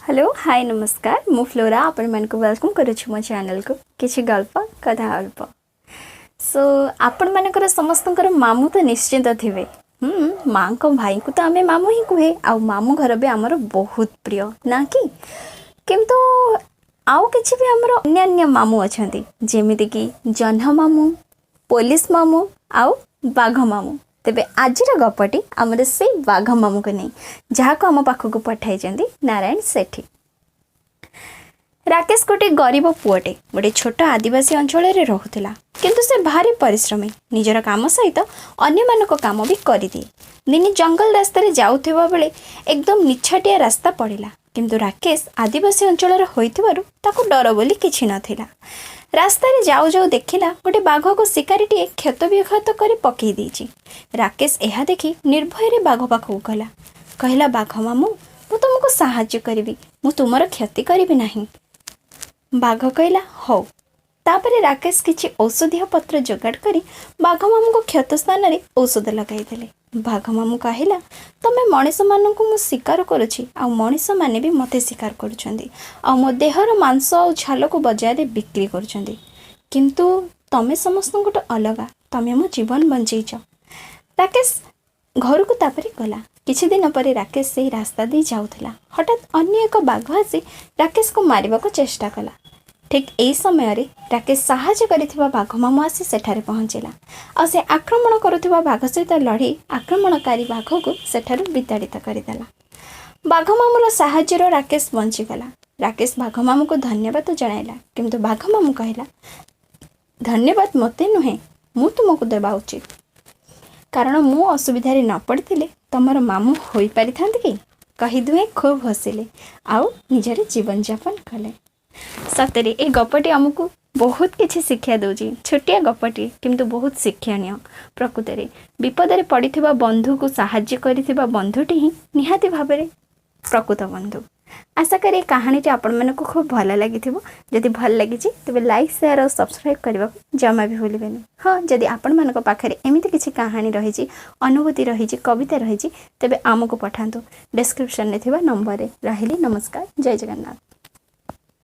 Hello hi नमस्कार मु flora आपण मन को वेलकम करुछु मो चैनल को किछि गल्प कथा गल्प सो आपण मानकर समस्तकर मामू तो निश्चिंत थिबे माँ को भाई को तो आमे मामू ही कहे आ मामू घर भी आमर बहुत प्रिय ना कि किंतु आउ किछि भी आमर अन्य मामू अछंती जेमिति कि जन्ह मामू पुलिस मामू आउ बाघ मामू तेबे आजिर गपटी आमर से बाघ मामू को नहीं जहाँ को आम पाखक पठाई नारायण सेठी। राकेश गोटे गरीब पुअटे गोटे छोट आदिवासी अंचल रे रहुथिला किंतु से भारी परिश्रमी निजर काम सहित अन्य मानक काम भी करिदिए। दिने जंगल रास्ता रे जाउथिबा बेले एकदम निछाटिया रास्ता पड़िला किंतु राकेश आदिवासी अंचल होइथिबारु ताको डर बोली किछि नथिला। रास्ता रे जाऊ जाऊ देखिला गोटे बाघ को शिकारीटे क्षत विक्षत कर पकई देछि। राकेश यह देखि निर्भय रे बाघ पाखକୁ गला कहला बाघ मामू मु तुमको साहाय्य करिवि मु तुमर क्षति करिवि नाही। बाघ कहला हौ। तापरे राकेश किछि औषधीय पत्र जोगाड़ करी बाघ मामू को क्षत स्थान रे औषध लगाई देले। बाघ मामू कहला तमे मनीष माननकु मु शिकार करूछि आ मनीष माने भी मते शिकार करूछंदी आ मो देहर मांस आ छाल को बाजार रे बिक्री करूछंदी किंतु तमे समस्त गोटे अलगा तमे मो जीवन बंचैछ। राकेश घर को तापरे गला। किछि दिन पर राकेश से रास्ता दे जाउथला हठात अन्य एक बाघ आसी राकेश को मारिबा को चेष्टा कला। ठीक एई समय रे राकेश साहाय्य करिथिबा बाघ मामू आसी सेठारे पहुंचला आ से आक्रमण करुथिबा बाघ सहित लड़ी आक्रमणकारी बाघ को सेठारु विताड़ित करिदेला। बाघ मामूर साहाय्यर राकेश बंचीगला। राकेश बाघ मामू को धन्यवाद जणाइला किंतु बाघ मामू कहला धन्यवाद मते नुहे मु तुमको देबा उचित कारण मु असुविधा रे न पड़िथिले तमर मामू होई पारिथांत कि कहि दुहे खूब हसिले आउ निजरे जीवन यापन कले। सतरे ए गपटी आमको बहुत किछि शिक्षा दउजी छोटिया गपटी किंतु बहुत शिक्षणीय। प्रकृतरे विपदरे पड़िथिबा बंधु को साहाय्य करिथिबा बंधुटी ही निहाती भाबरे प्रकृत बंधु। आशा करी कहानी आपण मानक खूब भल लागिथिबो। जदि भल लागिछि तबे लाइक शेयर और सब्सक्राइब करबा जमा भी भूलिबेनी। हाँ जदि आपण मानक पाखरे एमिति किछि कहानी रहिछि अनुभूति रहिछि कविता रहिछि तबे आमको पठांतु डिस्क्रिप्शन रे थिबा नंबर रे। रहिली नमस्कार जय जगन्नाथ।